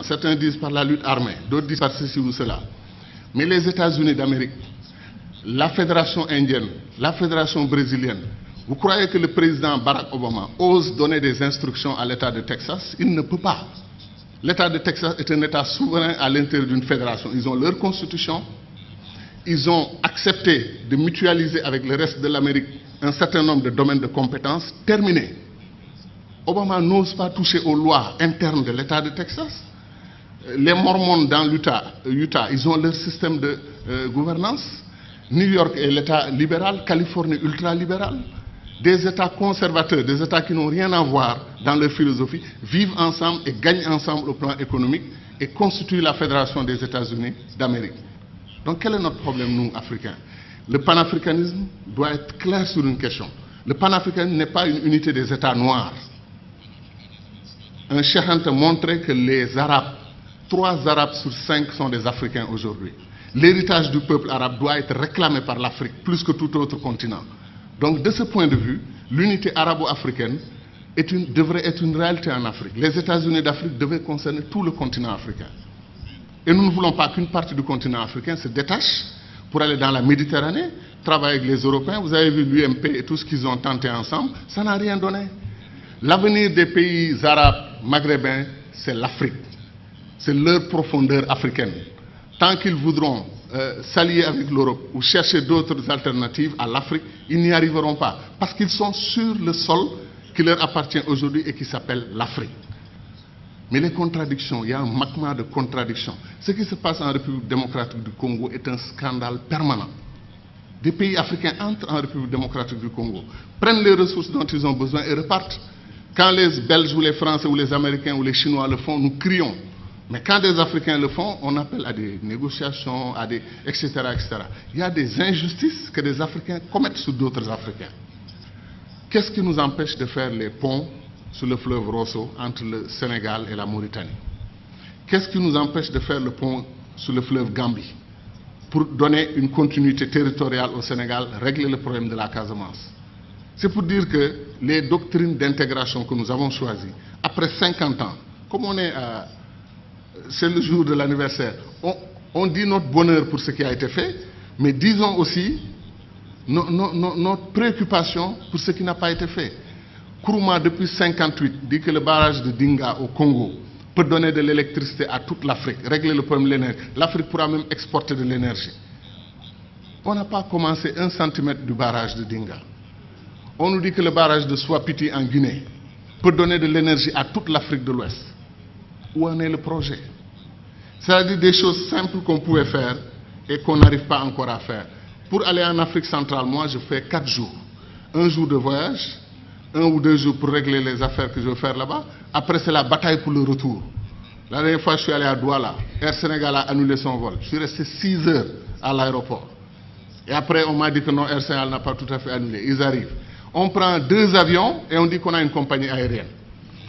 continent. Certains disent par la lutte armée, d'autres disent par ceci ou cela. Mais les États-Unis d'Amérique, la Fédération indienne, la Fédération brésilienne, vous croyez que le président Barack Obama ose donner des instructions à l'État de Texas? Il ne peut pas. L'État de Texas est un État souverain à l'intérieur d'une fédération. Ils ont leur constitution. Ils ont accepté de mutualiser avec le reste de l'Amérique un certain nombre de domaines de compétences. Terminé. Obama n'ose pas toucher aux lois internes de l'État de Texas. Les Mormons dans l'Utah, ils ont leur système de gouvernance. New York est l'État libéral, Californie ultra-libéral. Des États conservateurs, des États qui n'ont rien à voir dans leur philosophie, vivent ensemble et gagnent ensemble au plan économique et constituent la Fédération des États-Unis d'Amérique. Donc quel est notre problème, nous, Africains? Le panafricanisme doit être clair sur une question. Le panafricanisme n'est pas une unité des États noirs. Un Cheikh Anta montrait que les Arabes, 3 Arabes sur 5 sont des Africains aujourd'hui. L'héritage du peuple arabe doit être réclamé par l'Afrique plus que tout autre continent. Donc de ce point de vue, l'unité arabo-africaine devrait être une réalité en Afrique. Les États-Unis d'Afrique devaient concerner tout le continent africain. Et nous ne voulons pas qu'une partie du continent africain se détache pour aller dans la Méditerranée, travailler avec les Européens. Vous avez vu l'UMP et tout ce qu'ils ont tenté ensemble, ça n'a rien donné. L'avenir des pays arabes, maghrébins, c'est l'Afrique. C'est leur profondeur africaine. Tant qu'ils voudront s'allier avec l'Europe ou chercher d'autres alternatives à l'Afrique, ils n'y arriveront pas. Parce qu'ils sont sur le sol qui leur appartient aujourd'hui et qui s'appelle l'Afrique. Mais les contradictions, il y a un magma de contradictions. Ce qui se passe en République démocratique du Congo est un scandale permanent. Des pays africains entrent en République démocratique du Congo, prennent les ressources dont ils ont besoin et repartent. Quand les Belges ou les Français ou les Américains ou les Chinois le font, nous crions. Mais quand des Africains le font, on appelle à des négociations, etc., etc. Il y a des injustices que des Africains commettent sur d'autres Africains. Qu'est-ce qui nous empêche de faire les ponts sur le fleuve Rosso entre le Sénégal et la Mauritanie? Qu'est-ce qui nous empêche de faire le pont sur le fleuve Gambie pour donner une continuité territoriale au Sénégal, régler le problème de la Casamance? C'est pour dire que les doctrines d'intégration que nous avons choisies, après 50 ans, comme on est c'est le jour de l'anniversaire, on dit notre bonheur pour ce qui a été fait, mais disons aussi notre préoccupation pour ce qui n'a pas été fait. Kourouma, depuis 1958, dit que le barrage de Dinga au Congo peut donner de l'électricité à toute l'Afrique, régler le problème de l'énergie. L'Afrique pourra même exporter de l'énergie. On n'a pas commencé 1 centimètre du barrage de Dinga. On nous dit que le barrage de Swapiti en Guinée peut donner de l'énergie à toute l'Afrique de l'Ouest. Où en est le projet? C'est-à-dire des choses simples qu'on pouvait faire et qu'on n'arrive pas encore à faire. Pour aller en Afrique centrale, moi, je fais 4 jours. 1 jour de voyage, 1 ou 2 jours pour régler les affaires que je veux faire là-bas. Après, c'est la bataille pour le retour. La dernière fois, je suis allé à Douala. Air Sénégal a annulé son vol. Je suis resté 6 heures à l'aéroport. Et après, on m'a dit que non, Air Sénégal n'a pas tout à fait annulé. Ils arrivent. On prend 2 avions et on dit qu'on a une compagnie aérienne.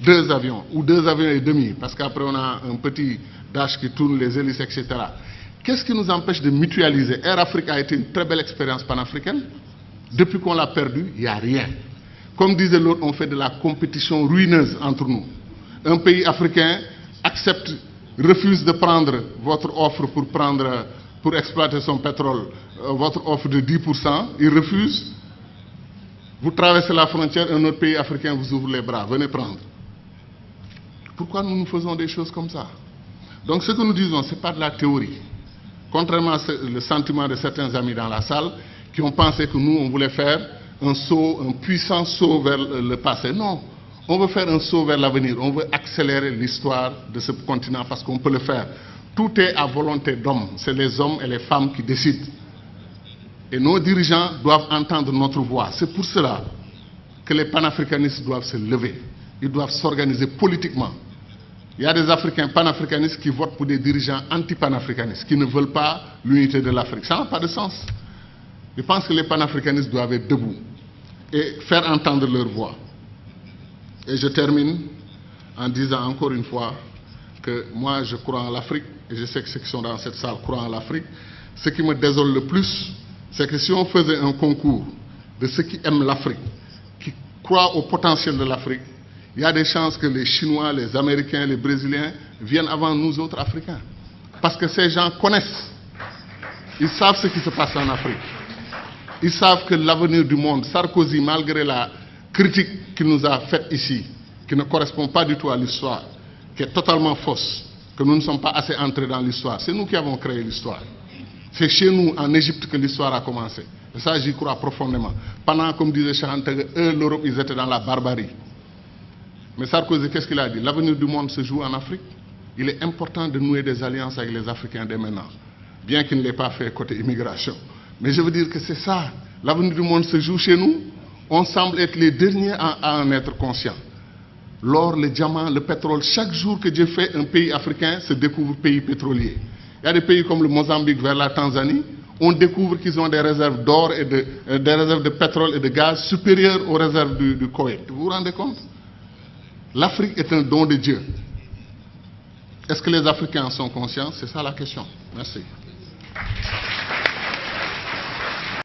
2 avions, ou 2 avions et demi, parce qu'après on a un petit dash qui tourne les hélices, etc. Qu'est-ce qui nous empêche de mutualiser? Air Afrique a été une très belle expérience panafricaine. Depuis qu'on l'a perdu, il n'y a rien. Comme disait l'autre, on fait de la compétition ruineuse entre nous. Un pays africain refuse de prendre votre offre pour exploiter son pétrole, votre offre de 10%, il refuse. Vous traversez la frontière, un autre pays africain vous ouvre les bras, venez prendre. Pourquoi nous faisons des choses comme ça? Donc ce que nous disons, ce n'est pas de la théorie. Contrairement au sentiment de certains amis dans la salle qui ont pensé que nous, on voulait faire un saut, un puissant saut vers le passé. Non, on veut faire un saut vers l'avenir. On veut accélérer l'histoire de ce continent parce qu'on peut le faire. Tout est à volonté d'homme. C'est les hommes et les femmes qui décident. Et nos dirigeants doivent entendre notre voix. C'est pour cela que les panafricanistes doivent se lever. Ils doivent s'organiser politiquement. Il y a des Africains panafricanistes qui votent pour des dirigeants anti-panafricanistes, qui ne veulent pas l'unité de l'Afrique. Ça n'a pas de sens. Je pense que les panafricanistes doivent être debout et faire entendre leur voix. Et je termine en disant encore une fois que moi je crois en l'Afrique, et je sais que ceux qui sont dans cette salle croient en l'Afrique. Ce qui me désole le plus, c'est que si on faisait un concours de ceux qui aiment l'Afrique, qui croient au potentiel de l'Afrique, il y a des chances que les Chinois, les Américains, les Brésiliens viennent avant nous autres Africains. Parce que ces gens connaissent. Ils savent ce qui se passe en Afrique. Ils savent que l'avenir du monde, Sarkozy, malgré la critique qu'il nous a faite ici, qui ne correspond pas du tout à l'histoire, qui est totalement fausse, que nous ne sommes pas assez entrés dans l'histoire, c'est nous qui avons créé l'histoire. C'est chez nous, en Égypte, que l'histoire a commencé. Et ça, j'y crois profondément. Pendant, comme disait Cheikh, eux, l'Europe, ils étaient dans la barbarie. Mais Sarkozy, qu'est-ce qu'il a dit? L'avenir du monde se joue en Afrique. Il est important de nouer des alliances avec les Africains dès maintenant. Bien qu'il ne l'ait pas fait côté immigration. Mais je veux dire que c'est ça. L'avenir du monde se joue chez nous. On semble être les derniers à en être conscients. L'or, le diamant, le pétrole, chaque jour que Dieu fait, un pays africain se découvre pays pétrolier. Il y a des pays comme le Mozambique vers la Tanzanie, on découvre qu'ils ont des réserves d'or et des réserves de pétrole et de gaz supérieures aux réserves du Koweït. Vous vous rendez compte? L'Afrique est un don de Dieu. Est-ce que les Africains en sont conscients? C'est ça la question. Merci.